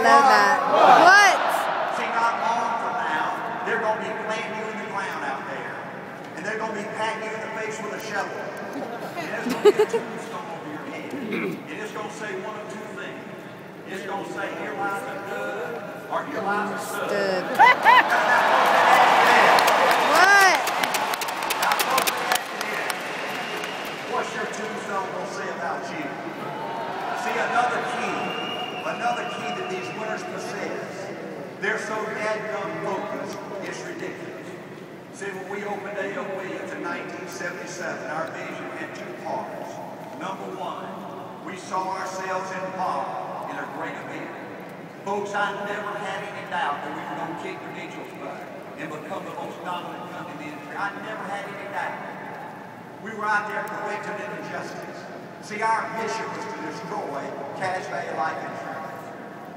Love that. What? See, not long from now, they're going to be planting you in the ground out there. And they're going to be patting you in the face with a shovel. And there's going to be a tombstone over your head. And it's going to say one of two things. It's going to say, here lies a dud, or here lies a stud. What? Now, folks, what's your tombstone going to say about you? See, another key that these winners possess. They're so dadgum focused, it's ridiculous. See, when we opened A.O. Williams in 1977, our vision had two parts. Number one, we saw ourselves involved in a great event. Folks, I never had any doubt that we were going to kick Credentials' butt and become the most dominant company in the industry. I never had any doubt. We were out there correcting an injustice. See, our mission was to destroy cash value life insurance.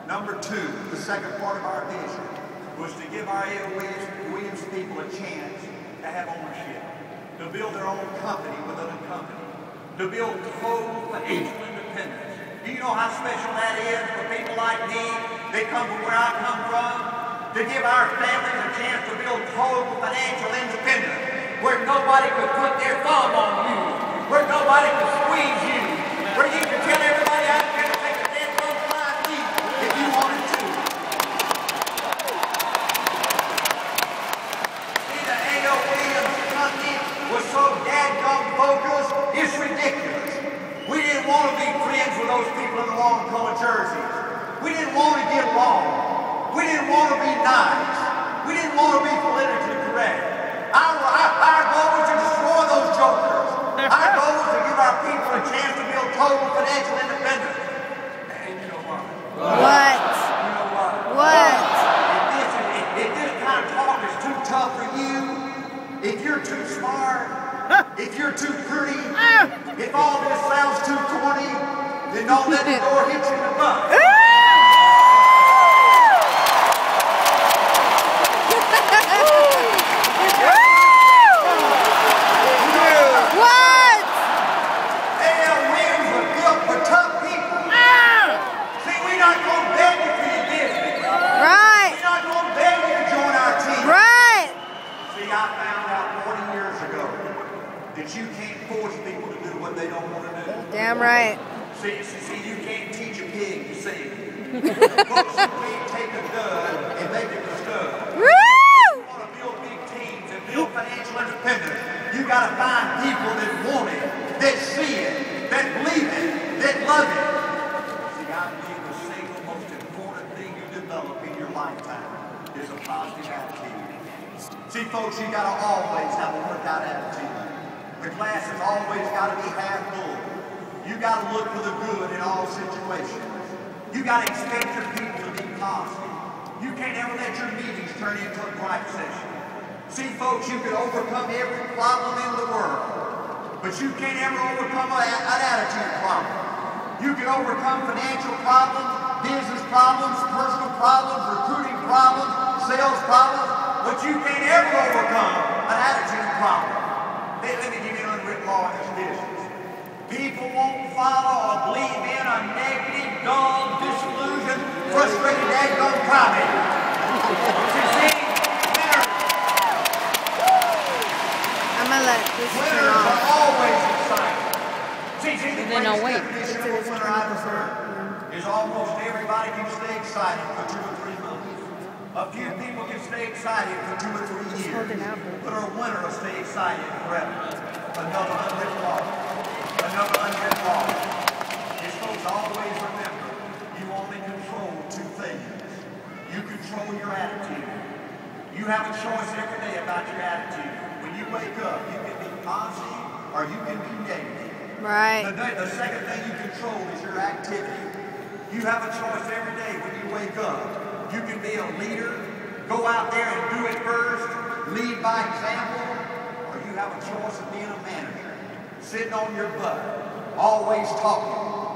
Number two, the second part of our vision, was to give our A.O. Williams people a chance to have ownership, to build their own company within a company, to build total financial independence. Do you know how special that is for people like me that come from where I come from? To give our families a chance to build total financial independence, where nobody could put their thumb on you, where nobody could squeeze you, where you could tell everybody out there to take a damn little flying leap if you wanted to. See, the A.O. Williams company was so dadgum focused, it's ridiculous. We didn't want to be friends with those people in the long colored jerseys. We didn't want to get along. We didn't want to be nice. We didn't want to be politically correct. Our goal was to destroy those jokers. Our goal was to give our people a chance to build total financial independence. And you know what? What? You know what? What? If this kind of talk is too tough for you, if you're too smart, if you're too pretty, if all this sounds too corny, then don't let the door hit you in the butt. That you can't force people to do what they don't want to do. Damn right. See, you can't teach a pig to sing. Folks, you can't take a dud and make it a stud. Woo! You want to build big teams and build financial independence. You got to find people that want it, that see it, that believe it, that love it. See, I believe the single most important thing you develop in your lifetime is a positive attitude. See, folks, you got to always have a workout attitude. The glass has always got to be half full. You got to look for the good in all situations. You got to expect your people to be positive. You can't ever let your meetings turn into a gripe session. See, folks, you can overcome every problem in the world, but you can't ever overcome an attitude problem. You can overcome financial problems, business problems, personal problems, recruiting problems, sales problems, but you can't ever overcome an attitude problem. Let me give you an unwritten law in this business. People won't follow or believe in a negative, dumb, disillusioned, frustrated, daggum comment. See, winners. I'm gonna let this turn Winners off. are always excited. See, the no, wait. definition of a winner I've heard is almost everybody can stay excited for 2 or 3 months. A few people can stay excited for 2 or 3 years, but a winner will stay excited forever. Another unwritten law. Another unwritten law. It's folks always remember, you only control 2 things. You control your attitude. You have a choice every day about your attitude. When you wake up, you can be positive or you can be negative. Right. The second thing you control is your activity. You have a choice every day when you wake up. You can be a leader, go out there and do it first, lead by example, or you have a choice of being a manager, sitting on your butt, always talking,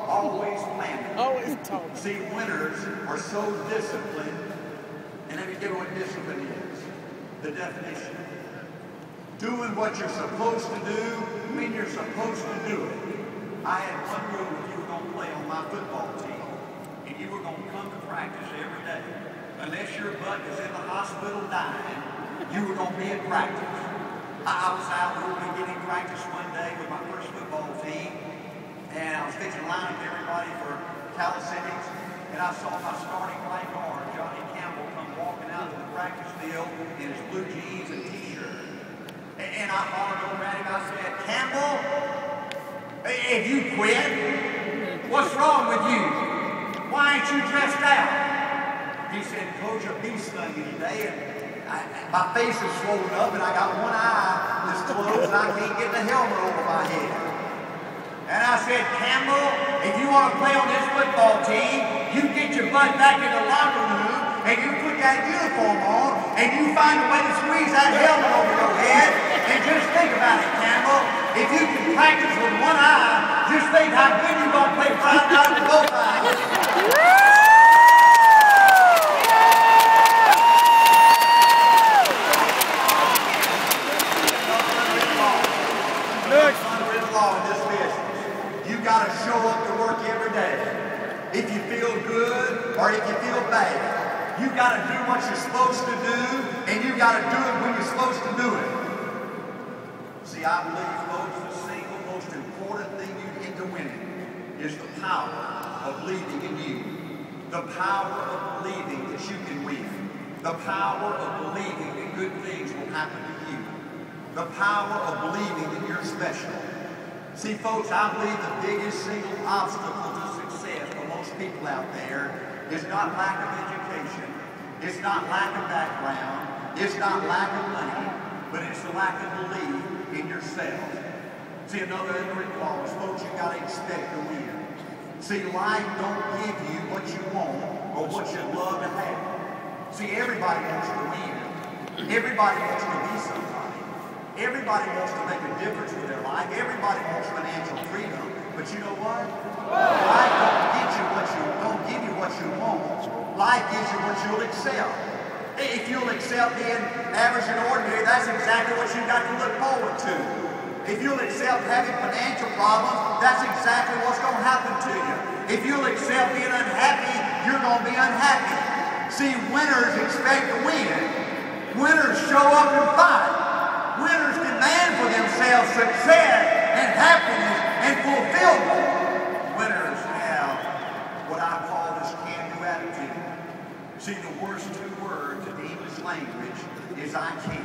always planning. Always talking. See, winners are so disciplined, and let me tell you what discipline is. The definition. Doing what you're supposed to do when you're supposed to do it. I had one rule: if you were going to play on my football team, and you were going to come to practice every unless your butt is in the hospital dying, you were going to be at practice. I was out over beginning practice one day with my first football team, and I was fixing to line up everybody for calisthenics, and I saw my starting right guard, Johnny Campbell, come walking out to the practice field in his blue jeans and t-shirt. And I hollered over at him, I said, "Campbell, have you quit? What's wrong with you? Why ain't you dressed out?" He said, "Coach, a bee stung me today, and my face is swollen up, and I got one eye that's closed, and I can't get the helmet over my head." And I said, "Campbell, if you want to play on this football team, you get your butt back in the locker room, and you put that uniform on, and you find a way to squeeze that helmet over your head, and just think about it, Campbell. If you can practice with one eye, just think how good you're going to play Friday night with both eyes." You got to show up to work every day. If you feel good or if you feel bad, you got to do what you're supposed to do, and you got to do it when you're supposed to do it. See, I believe, folks, the single most important thing you get to winning is the power of believing in you. The power of believing that you can win. The power of believing that good things will happen to you. The power of believing that you're special. See, folks, I believe the biggest single obstacle to success for most people out there is not lack of education, it's not lack of background, it's not lack of money, but it's the lack of belief in yourself. See, another unwritten law is, folks, you got to expect to win. See, life don't give you what you want or what you love to have. See, everybody wants to win. Everybody wants to be somebody. Everybody wants to make a difference with their life. Everybody wants financial freedom. But you know what? Life don't give you what you want. Life gives you what you'll accept. If you'll accept being average and ordinary, that's exactly what you got to look forward to. If you'll accept having financial problems, that's exactly what's going to happen to you. If you'll accept being unhappy, you're going to be unhappy. See, winners expect to win. Winners show up and fight. Winners demand for themselves success and happiness and fulfillment. Winners have what I call this can-do attitude. See, the worst two words in the English language is "I can."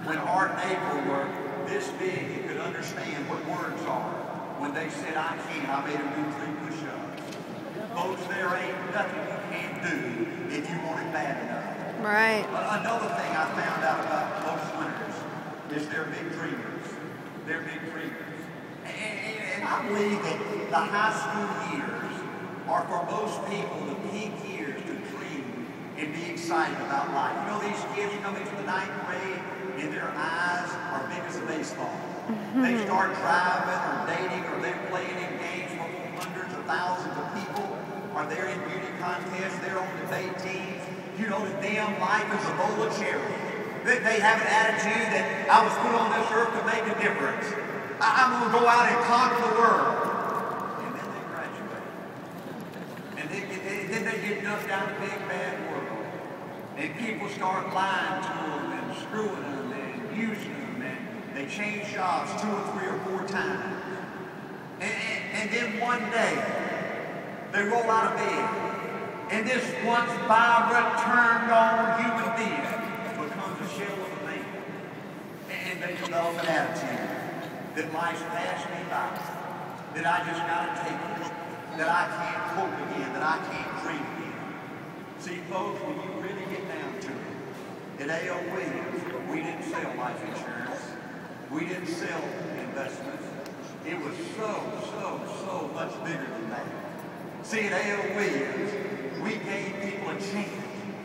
When Art and April were this big, he could understand what words are. When they said "I can," I made them do 3 push-ups. Folks, there ain't nothing you can't do if you want it bad enough. Right. Another thing I found out about most winners is they're big dreamers. They're big dreamers. And I believe that the high school years are for most people the peak years to dream and be excited about life. You know, these kids come into the 9th grade and their eyes are big as a baseball. They start driving or dating or they're playing in games for hundreds of thousands of people, or they're in beauty contests, they're on debate teams. You know, to them, life is a bowl of cherries. They have an attitude that I was put on this earth to make a difference. I'm going to go out and conquer the world. And then they graduate. And then they get dumped down the big bad world. And people start lying to them and screwing them and using them. And they change jobs 2 or 3 or 4 times. And then one day, they roll out of bed. And this once vibrant, turned-on human being becomes a shell of a man. And they develop an attitude that life's passed me by, that I just got to take it, that I can't hope again, that I can't dream again. See, folks, when you really get down to it, at A.O. Williams, we didn't sell life insurance. We didn't sell investments. It was so much bigger than that. See, at A.O. Williams, we gave people a chance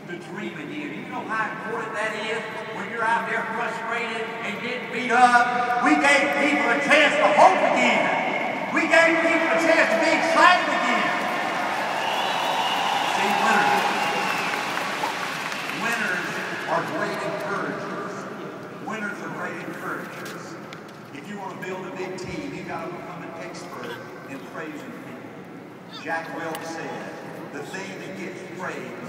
to dream again. You know how important that is when you're out there frustrated and getting beat up? We gave people a chance to hope again. We gave people a chance to be excited again. See, winners are great encouragers. Winners are great encouragers. If you want to build a big team, you got to become an expert in praising people. Jack Welch said, the thing that gets praised